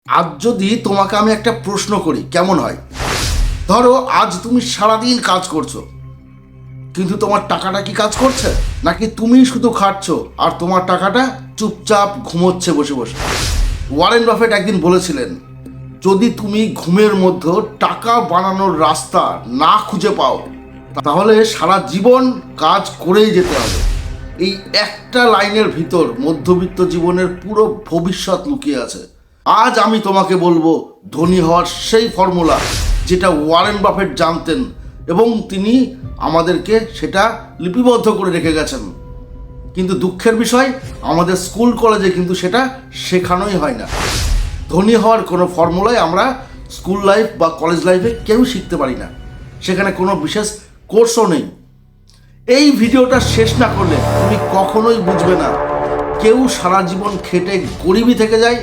আজ যদি তোমাকে আমি একটা প্রশ্ন করি কেমন হয়? ধরো আজ তুমি সারাদিন কাজ করছো, কিন্তু তোমার টাকাটা কি কাজ করছে? নাকি তুমি শুধু খাচ্ছো আর তোমার টাকাটা চুপচাপ ঘুমোচ্ছে বসে বসে? ওয়ারেন বাফেট একদিন বলেছিলেন, যদি তুমি ঘুমের মধ্যে টাকা বানানোর রাস্তা না খুঁজে পাও, তাহলে সারা জীবন কাজ করেই যেতে হবে। এই একটা লাইনের ভিতর মধ্যবিত্ত জীবনের পুরো ভবিষ্যৎ লুকিয়ে আছে। আজ আমি তোমাকে বলবো ধনী হওয়ার সেই ফর্মুলা, যেটা ওয়ারেন বাফেট জানতেন এবং তিনি আমাদেরকে সেটা লিপিবদ্ধ করে রেখে গেছেন। কিন্তু দুঃখের বিষয়, আমাদের স্কুল কলেজে কিন্তু সেটা শেখানোই হয় না। ধনী হওয়ার কোনো ফর্মুলাই আমরা স্কুল লাইফ বা কলেজ লাইফে কেউ শিখতে পারি না, সেখানে কোনো বিশেষ কোর্সও নেই। এই ভিডিওটা শেষ না করলে তুমি কখনোই বুঝবে না, কেউ সারা জীবন খেটে গরিবই থেকে যায়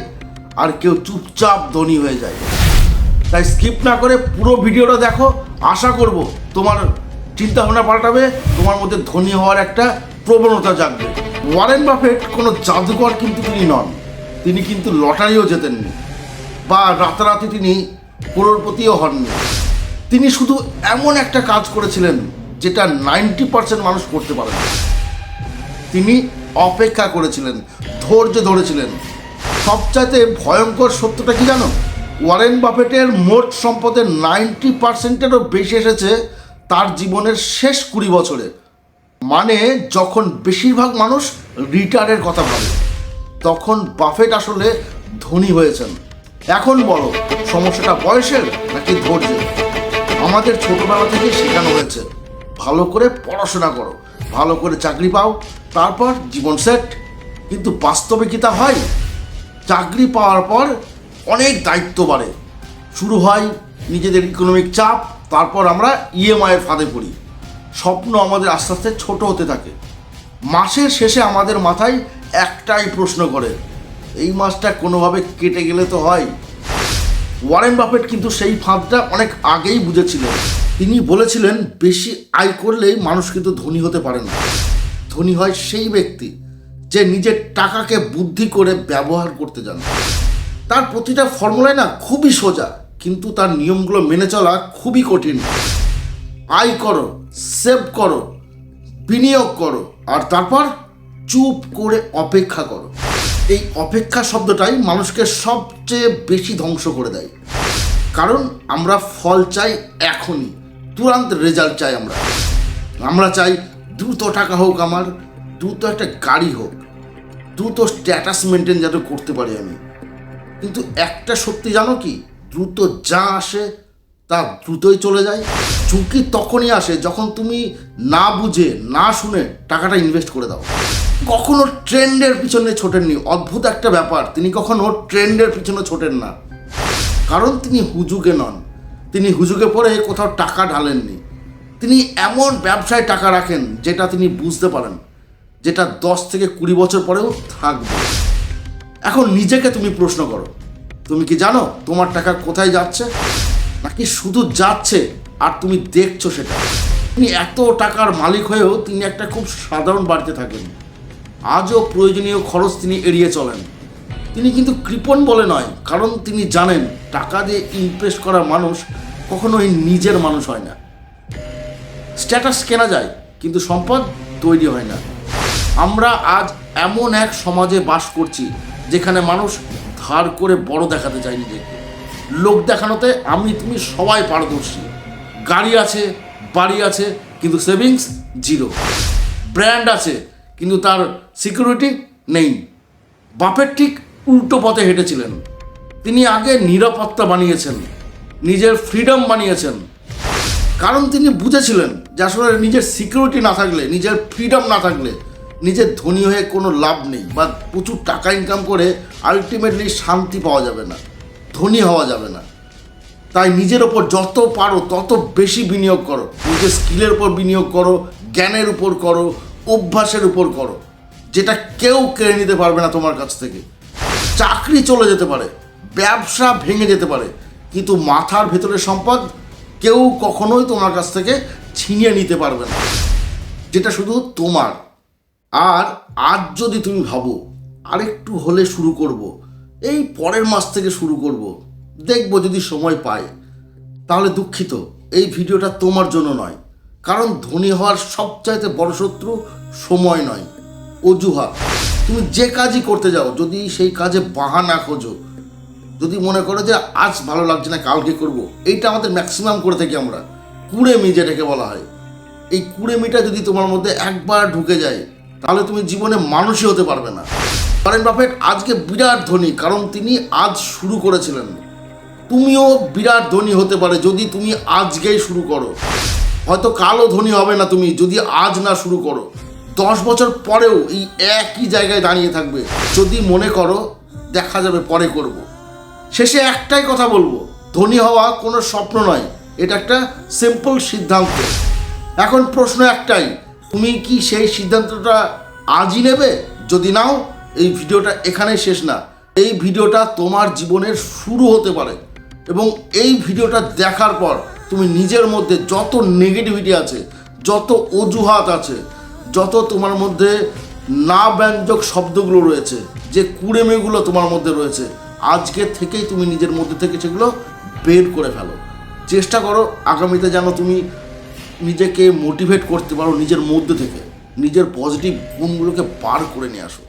আর কেউ চুপচাপ ধনী হয়ে যায়। তাই স্কিপ না করে পুরো ভিডিওটা দেখো, আশা করব তোমার চিন্তাভাবনা পাল্টাবে, তোমার মধ্যে ধনী হওয়ার একটা প্রবণতা জাগবে। ওয়ারেন বাফেট কোনো জাদুকর কিন্তু তিনি নন, তিনি কিন্তু লটারিও জেতেননি বা রাতারাতি তিনি করোড়পতিও হননি। তিনি শুধু এমন একটা কাজ করেছিলেন যেটা 90% মানুষ করতে পারে না। তিনি অপেক্ষা করেছিলেন, ধৈর্য ধরেছিলেন। সবচাইতে ভয়ঙ্কর সত্যটা কি জানো? ওয়ারেন বাফেটের মোট সম্পদের 90%-এরও বেশি এসেছে তার জীবনের শেষ 20 বছরে। মানে যখন বেশিরভাগ মানুষ রিটায়ারের কথা ভাবে, তখন বাফেট আসলে ধনী হয়েছেন। এখন বলো, সমস্যাটা বয়সের নাকি ধৈর্যের? আমাদের ছোটবেলা থেকে শেখানো হয়েছে, ভালো করে পড়াশোনা করো, ভালো করে চাকরি পাও, তারপর জীবন সেট। কিন্তু বাস্তবে কি তা হয়? চাকরি পাওয়ার পর অনেক দায়িত্ব বাড়ে, শুরু হয় নিজেদের ইকোনমিক চাপ, তারপর আমরা ইএমআইয়ের ফাঁদে পড়ি। স্বপ্ন আমাদের আস্তে আস্তে ছোট হতে থাকে। মাসের শেষে আমাদের মাথায় একটাই প্রশ্ন করে, এই মাসটা কোনোভাবে কেটে গেলে তো হয়। ওয়ারেন বাফেট কিন্তু সেই ফাঁদটা অনেক আগেই বুঝেছিলেন। তিনি বলেছিলেন, বেশি আয় করলেই মানুষ কিন্তু ধনী হতে পারে না। ধনী হয় সেই ব্যক্তি যে নিজের টাকাকে বুদ্ধি করে ব্যবহার করতে জানে। তার প্রতিটা ফর্মুলাই না খুবই সোজা, কিন্তু তার নিয়মগুলো মেনে চলা খুবই কঠিন। আয় করো, সেভ করো, বিনিয়োগ করো, আর তারপর চুপ করে অপেক্ষা করো। এই অপেক্ষা শব্দটাই মানুষকে সবচেয়ে বেশি ধ্বংস করে দেয়। কারণ আমরা ফল চাই এখনই, তুরন্ত রেজাল্ট চাই। আমরা চাই দ্রুত টাকা হোক, আমার দ্রুত একটা গাড়ি হোক, দ্রুত স্ট্যাটাস মেনটেন যাতে করতে পারি আমি। কিন্তু একটা সত্যি জানো কি? দ্রুত যা আসে তা দ্রুতই চলে যায়। ঝুঁকি তখনই আসে যখন তুমি না বুঝে না শুনে টাকাটা ইনভেস্ট করে দাও। কখনো ট্রেন্ডের পিছনে ছোটেননি, অদ্ভুত একটা ব্যাপার, তিনি কখনো ট্রেন্ডের পিছনে ছোটেন না। কারণ তিনি হুজুগে নন, তিনি হুজুগে পড়ে কোথাও টাকা ঢালেননি। তিনি এমন ব্যবসায় টাকা রাখেন যেটা তিনি বুঝতে পারেন, যেটা 10 থেকে 20 বছর পরেও থাকবে। এখন নিজেকে তুমি প্রশ্ন করো, তুমি কি জানো তোমার টাকা কোথায় যাচ্ছে? নাকি শুধু যাচ্ছে আর তুমি দেখছো সেটা? তিনি এত টাকার মালিক হয়েও তিনি একটা খুব সাধারণ বাড়িতে থাকেন। আজও প্রয়োজনীয় খরচ তিনি এড়িয়ে চলেন। তিনি কিন্তু কৃপণ বলে নয়, কারণ তিনি জানেন টাকা দিয়ে ইমপ্রেস করা মানুষ কখনোই নিজের মানুষ হয় না। স্ট্যাটাস কেনা যায়, কিন্তু সম্পদ তৈরি হয় না। আমরা আজ এমন এক সমাজে বাস করছি যেখানে মানুষ ধার করে বড় দেখাতে চায় নিজেকে। লোক দেখানোতে আমি তুমি সবাই পারদর্শী। গাড়ি আছে, বাড়ি আছে, কিন্তু সেভিংস জিরো। ব্র্যান্ড আছে, কিন্তু তার সিকিউরিটি নেই। বাফেট ঠিক উল্টো পথে হেঁটেছিলেন। তিনি আগে নিরাপত্তা বানিয়েছেন, নিজের ফ্রিডম বানিয়েছেন। কারণ তিনি বুঝেছিলেন যে আসলে নিজের সিকিউরিটি না থাকলে, নিজের ফ্রিডম না থাকলে নিজের ধনী হয়ে কোনো লাভ নেই, বা প্রচুর টাকা ইনকাম করে আলটিমেটলি শান্তি পাওয়া যাবে না, ধনী হওয়া যাবে না। তাই নিজের ওপর যত পারো তত বেশি বিনিয়োগ করো। নিজের স্কিলের উপর বিনিয়োগ করো, জ্ঞানের উপর করো, অভ্যাসের উপর করো, যেটা কেউ কেড়ে নিতে পারবে না তোমার কাছ থেকে। চাকরি চলে যেতে পারে, ব্যবসা ভেঙে যেতে পারে, কিন্তু মাথার ভেতরের সম্পদ কেউ কখনোই তোমার কাছ থেকে ছিনিয়ে নিতে পারবে না, যেটা শুধু তোমার। আর আজ যদি তুমি ভাবো আরেকটু হলে শুরু করব, এই পরের মাস থেকে শুরু করব, দেখব যদি সময় পাই। তাহলে দুঃখিত, এই ভিডিওটা তোমার জন্য নয়। কারণ ধনী হওয়ার সবচাইতে বড় শত্রু সময় নয়, অজুহাত। তুমি যে কাজই করতে যাও, যদি সেই কাজে বাহানা খোঁজো, যদি মনে করো যে আজ ভালো লাগছে না কালকে করব, এইটা আমাদের ম্যাক্সিমাম করে থাকি আমরা। কুড়েমি যেটাকে বলা হয়, এই কুড়েমিটা যদি তোমার মধ্যে একবার ঢুকে যায়, তাহলে তুমি জীবনে মানুষই হতে পারবে না। ওয়ারেন বাফেট আজকে বিরাট ধনী, কারণ তিনি আজ শুরু করেছিলেন। তুমিও বিরাট ধনী হতে পারে যদি তুমি আজকেই শুরু করো। হয়তো কালও ধনী হবে না তুমি যদি আজ না শুরু করো। 10 বছর পরেও এই একই জায়গায় দাঁড়িয়ে থাকবে যদি মনে করো দেখা যাবে পরে করব। শেষে একটাই কথা বলবো, ধনী হওয়া কোনো স্বপ্ন নয়, এটা একটা সিম্পল সিদ্ধান্ত। এখন প্রশ্ন একটাই, তুমি কি সেই সিদ্ধান্তটা আজই নেবে? যদি নাও, এই ভিডিওটা এখানেই শেষ না। এই ভিডিওটা তোমার জীবনের শুরু হতে পারে, এবং এই ভিডিওটা দেখার পর তুমি নিজের মধ্যে যত নেগেটিভিটি আছে, যত অজুহাত আছে, যত তোমার মধ্যে না ব্যঞ্জক শব্দগুলো রয়েছে, যে কুড়েমেগুলো তোমার মধ্যে রয়েছে, আজকে থেকেই তুমি নিজের মধ্যে থেকে সেগুলো বের করে ফেলো। চেষ্টা করো আগামীতে যেন তুমি নিজেকে মোটিভেট করতে পারো, নিজের মধ্যে থেকে নিজের পজিটিভ গুণগুলোকে বার করে নিয়ে আসো।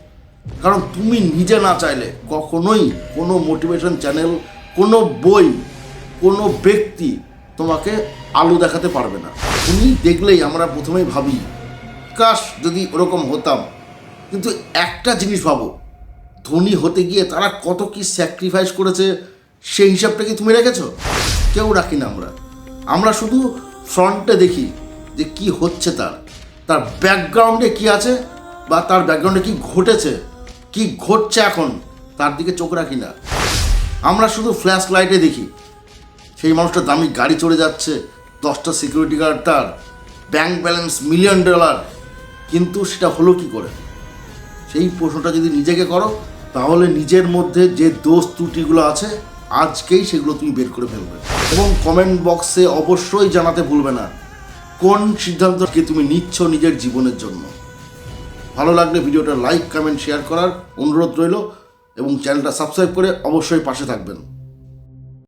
কারণ তুমি নিজে না চাইলে কখনোই কোনো মোটিভেশন চ্যানেল, কোনো বই, কোনো ব্যক্তি তোমাকে আলো দেখাতে পারবে না। তুমি দেখলেই আমরা প্রথমেই ভাবি কাশ যদি ওরকম হতাম। কিন্তু একটা জিনিস ভাবো, ধনী হতে গিয়ে তারা কত কি স্যাক্রিফাইস করেছে, সেই হিসাবটা কি তুমি রেখেছো? কেউ রাখি না আমরা শুধু ফ্রন্টে দেখি যে কি হচ্ছে, তার ব্যাকগ্রাউন্ডে কি আছে, বা তার ব্যাকগ্রাউন্ডে কি ঘটেছে, কি ঘটছে এখন, তার দিকে চোখ রাখি না। আমরা শুধু ফ্ল্যাশ লাইটে দেখি সেই মানুষটা দামি গাড়ি চড়ে যাচ্ছে, 10টা সিকিউরিটি গার্ড, তার ব্যাংক ব্যালেন্স $1 মিলিয়ন, কিন্তু সেটা হলো কি করে? সেই প্রশ্নটা যদি নিজেকে করো, তাহলে নিজের মধ্যে যে দোষ ত্রুটিগুলো আছে আজকেই সেগুলো তুমি বের করে ফেলবে। এবং কমেন্ট বক্সে অবশ্যই জানাতে ভুলবে না কোন সিদ্ধান্তকে তুমি নিচ্ছ নিজের জীবনের জন্য। ভালো লাগলে ভিডিওটা লাইক, কমেন্ট, শেয়ার করার অনুরোধ রইল, এবং চ্যানেলটা সাবস্ক্রাইব করে অবশ্যই পাশে থাকবেন।